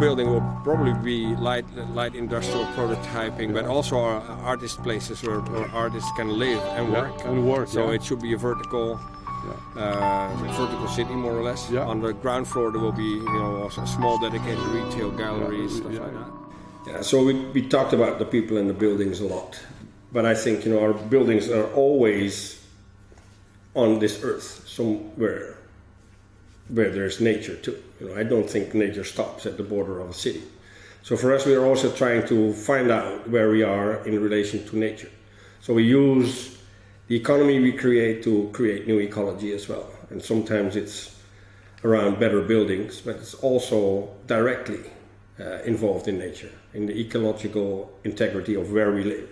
building will probably be light industrial prototyping, but also artist places where artists can live and work. So it should be a vertical city, more or less. On the ground floor there will be also small dedicated retail galleries, stuff like that. Yeah, so we talked about the people in the buildings a lot, but I think our buildings are always on this earth somewhere where there's nature too. I don't think nature stops at the border of a city. So for us, we are also trying to find out where we are in relation to nature. So we use the economy we create to create new ecology as well. And sometimes it's around better buildings, but it's also directly involved in nature, in the ecological integrity of where we live.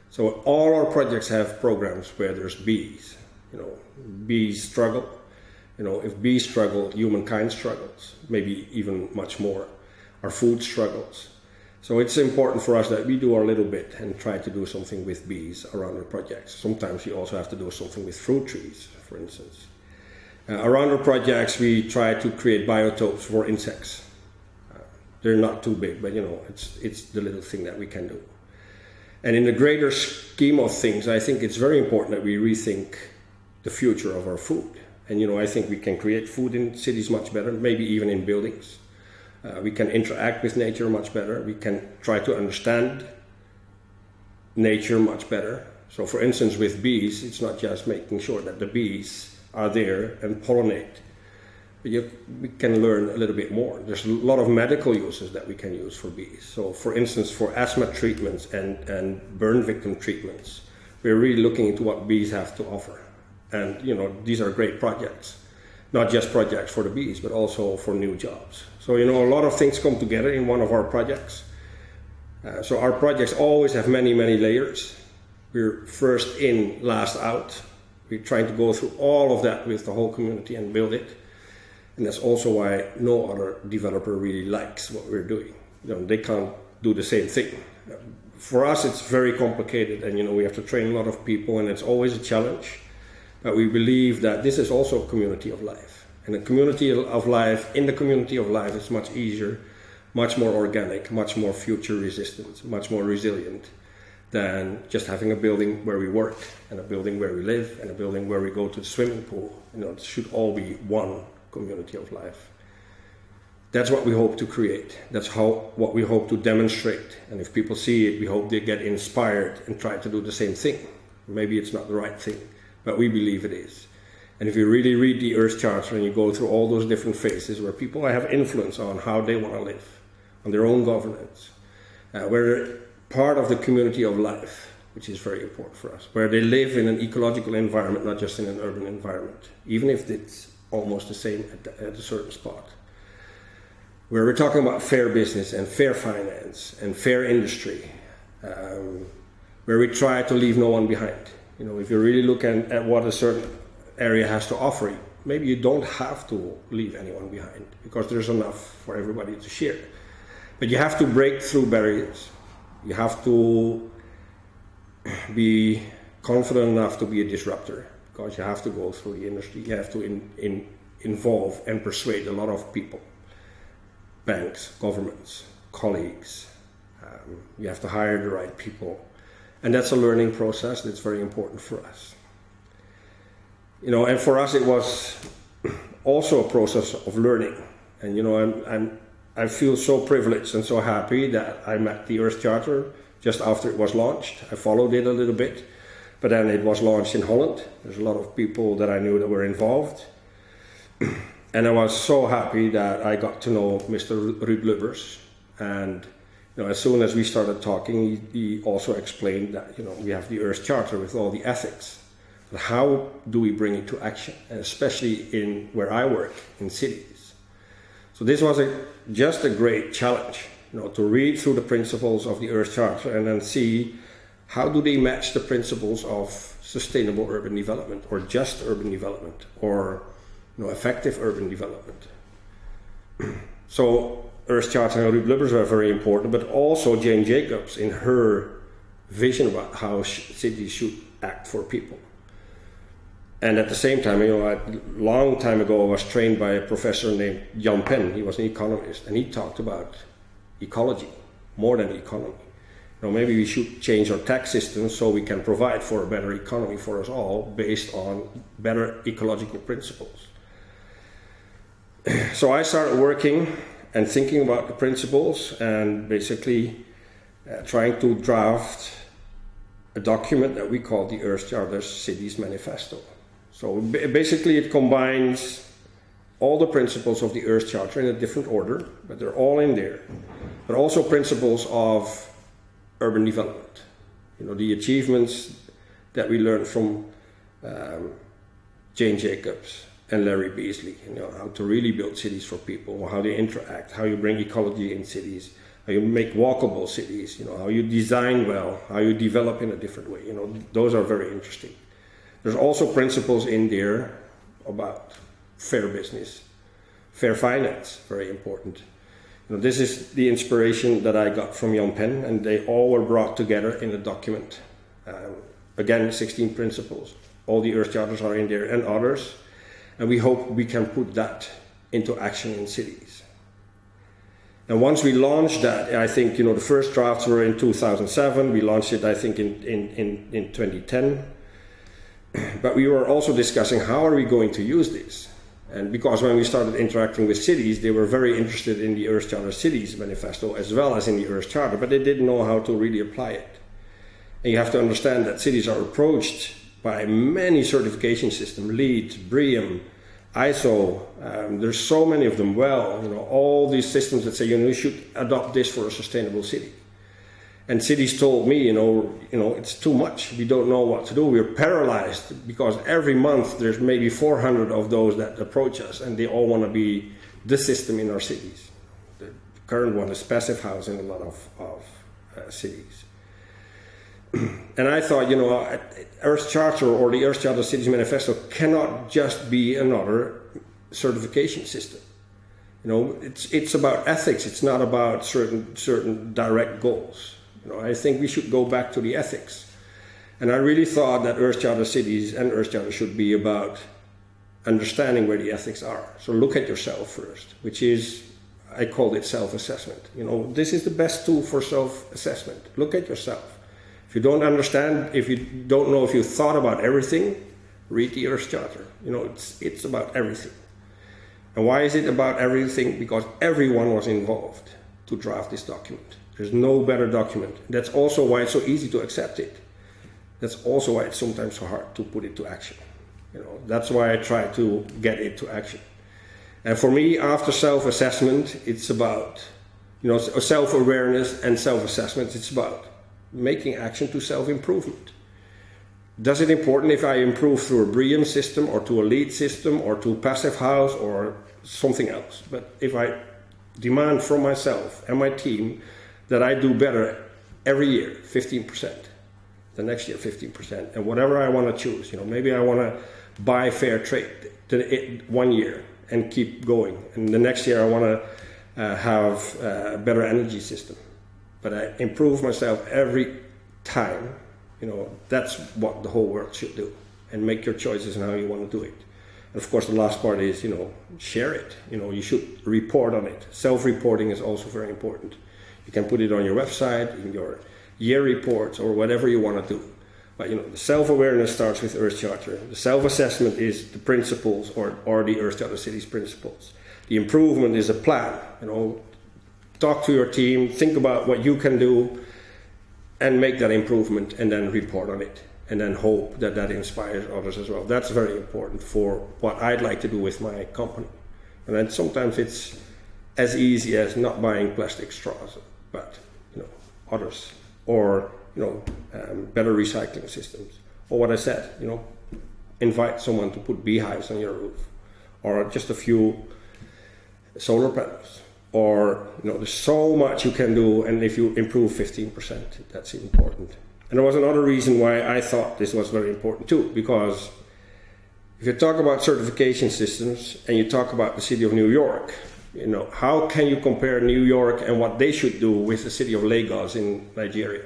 So all our projects have programs where there's bees. Bees struggle. If bees struggle, humankind struggles, maybe even much more. Our food struggles. So it's important for us that we do our little bit and try to do something with bees around our projects. Sometimes we also have to do something with fruit trees, for instance. Around our projects, we try to create biotopes for insects. They're not too big, but it's the little thing that we can do. And in the greater scheme of things, I think it's very important that we rethink the future of our food. And I think we can create food in cities much better, maybe even in buildings. We can interact with nature much better. We can try to understand nature much better. So for instance, with bees, it's not just making sure that the bees are there and pollinate. But we can learn a little bit more. There's a lot of medical uses that we can use for bees. So for instance, for asthma treatments and burn victim treatments, we're really looking into what bees have to offer. And these are great projects, not just projects for the bees, but also for new jobs. So a lot of things come together in one of our projects. So our projects always have many, many layers. We're first in, last out. We're trying to go through all of that with the whole community and build it. And that's also why no other developer really likes what we're doing. They can't do the same thing. For us, it's very complicated, and we have to train a lot of people, and it's always a challenge. But we believe that this is also a community of life. And in the community of life, it's much easier, much more organic, much more future resistant, much more resilient than just having a building where we work, and a building where we live, and a building where we go to the swimming pool. It should all be one community of life. That's what we hope to create. That's what we hope to demonstrate. And if people see it, we hope they get inspired and try to do the same thing. Maybe it's not the right thing, but we believe it is. And if you really read the Earth Charter and you go through all those different phases where people have influence on how they want to live, on their own governance, where they're part of the community of life, which is very important for us, where they live in an ecological environment, not just in an urban environment, even if it's almost the same at a certain spot. Where we're talking about fair business and fair finance and fair industry, where we try to leave no one behind. If you really look at what a certain area has to offer, maybe you don't have to leave anyone behind because there's enough for everybody to share. But you have to break through barriers. You have to be confident enough to be a disruptor, because you have to go through the industry. You have to involve and persuade a lot of people, banks, governments, colleagues. You have to hire the right people. And that's a learning process that's very important for us. And for us it was also a process of learning. And I feel so privileged and so happy that I met the Earth Charter just after it was launched. I followed it a little bit. But then it was launched in Holland. There's a lot of people that I knew that were involved. And I was so happy that I got to know Mr. Ruud Lubbers. And as soon as we started talking, he also explained that we have the Earth Charter with all the ethics. But how do we bring it to action? And especially in where I work, in cities. So this was just a great challenge, to read through the principles of the Earth Charter and then see how do they match the principles of sustainable urban development, or just urban development, or effective urban development. So Earth Charter and Ruud Lubbers were very important, but also Jane Jacobs in her vision about how cities should act for people. And at the same time, a long time ago, I was trained by a professor named Jan Pen. He was an economist, and he talked about ecology more than economy. Maybe we should change our tax system so we can provide for a better economy for us all based on better ecological principles. So I started working and thinking about the principles and basically trying to draft a document that we call the Earth Charter Cities Manifesto. So basically it combines all the principles of the Earth Charter in a different order, but they're all in there. But also principles of urban development. The achievements that we learned from Jane Jacobs and Larry Beasley, how to really build cities for people, how they interact, how you bring ecology in cities, how you make walkable cities, how you design well, how you develop in a different way. Those are very interesting. There's also principles in there about fair business, fair finance, very important. This is the inspiration that I got from Jan Pen, and they all were brought together in a document. Again, 16 principles. All the Earth Charters are in there and others, and we hope we can put that into action in cities. And once we launched that, I think the first drafts were in 2007. We launched it, I think, in 2010. But we were also discussing how are we going to use this. And because when we started interacting with cities, they were very interested in the Earth Charter Cities Manifesto as well as in the Earth Charter, but they didn't know how to really apply it. And you have to understand that cities are approached by many certification systems, LEED, BREEAM, ISO, there's so many of them. All these systems that say, you should adopt this for a sustainable city. And cities told me, it's too much. We don't know what to do. We're paralyzed because every month there's maybe 400 of those that approach us, and they all want to be the system in our cities. The current one is passive housing in a lot of cities. And I thought, Earth Charter or the Earth Charter Cities Manifesto cannot just be another certification system. It's about ethics. It's not about certain direct goals. I think we should go back to the ethics. And I really thought that Earth Charter Cities and Earth Charter should be about understanding where the ethics are. So look at yourself first, which is, I called it self-assessment. This is the best tool for self-assessment. Look at yourself. If you don't understand, if you don't know if you thought about everything, read the Earth Charter. It's about everything. And why is it about everything? Because everyone was involved to draft this document. There's no better document. That's also why it's so easy to accept it. That's also why it's sometimes so hard to put it to action. That's why I try to get it to action. And for me, after self-assessment, it's about, self-awareness and self-assessment. It's about making action to self-improvement. Does it important if I improve through a BREEAM system or to a LEED system or to a passive house or something else? But if I demand from myself and my team that I do better every year, 15%, the next year 15%, and whatever I want to choose, maybe I want to buy fair trade 1 year and keep going, and the next year I want to have a better energy system, but I improve myself every time. That's what the whole world should do, and make your choices on how you want to do it. And of course, the last part is, share it. You should report on it. Self-reporting is also very important. You can put it on your website, in your year reports, or whatever you want to do. But the self-awareness starts with Earth Charter. The self-assessment is the principles or the Earth Charter Cities principles. The improvement is a plan. Talk to your team, think about what you can do, and make that improvement, and then report on it, and then hope that inspires others as well. That's very important for what I'd like to do with my company. And then sometimes it's as easy as not buying plastic straws, but others, or better recycling systems, or what I said, invite someone to put beehives on your roof, or just a few solar panels. Or, there's so much you can do, and if you improve 15%, that's important. And there was another reason why I thought this was very important too, because if you talk about certification systems and you talk about the city of New York, how can you compare New York and what they should do with the city of Lagos in Nigeria?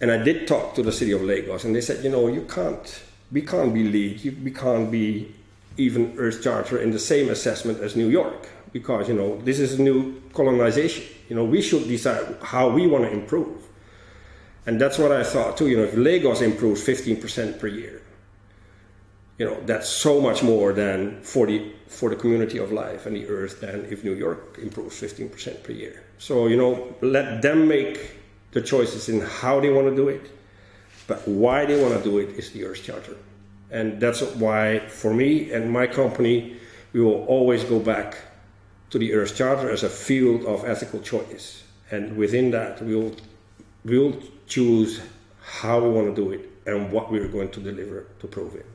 And I did talk to the city of Lagos, and they said, we can't be LEED, we can't be even Earth Charter in the same assessment as New York. Because, this is a new colonization. We should decide how we want to improve. And that's what I thought too. If Lagos improves 15% per year, that's so much more than for the community of life and the earth than if New York improves 15% per year. So, let them make the choices in how they want to do it, but why they want to do it is the Earth Charter. And that's why, for me and my company, we will always go back to the Earth Charter as a field of ethical choice. And within that, we'll choose how we want to do it and what we're going to deliver to prove it.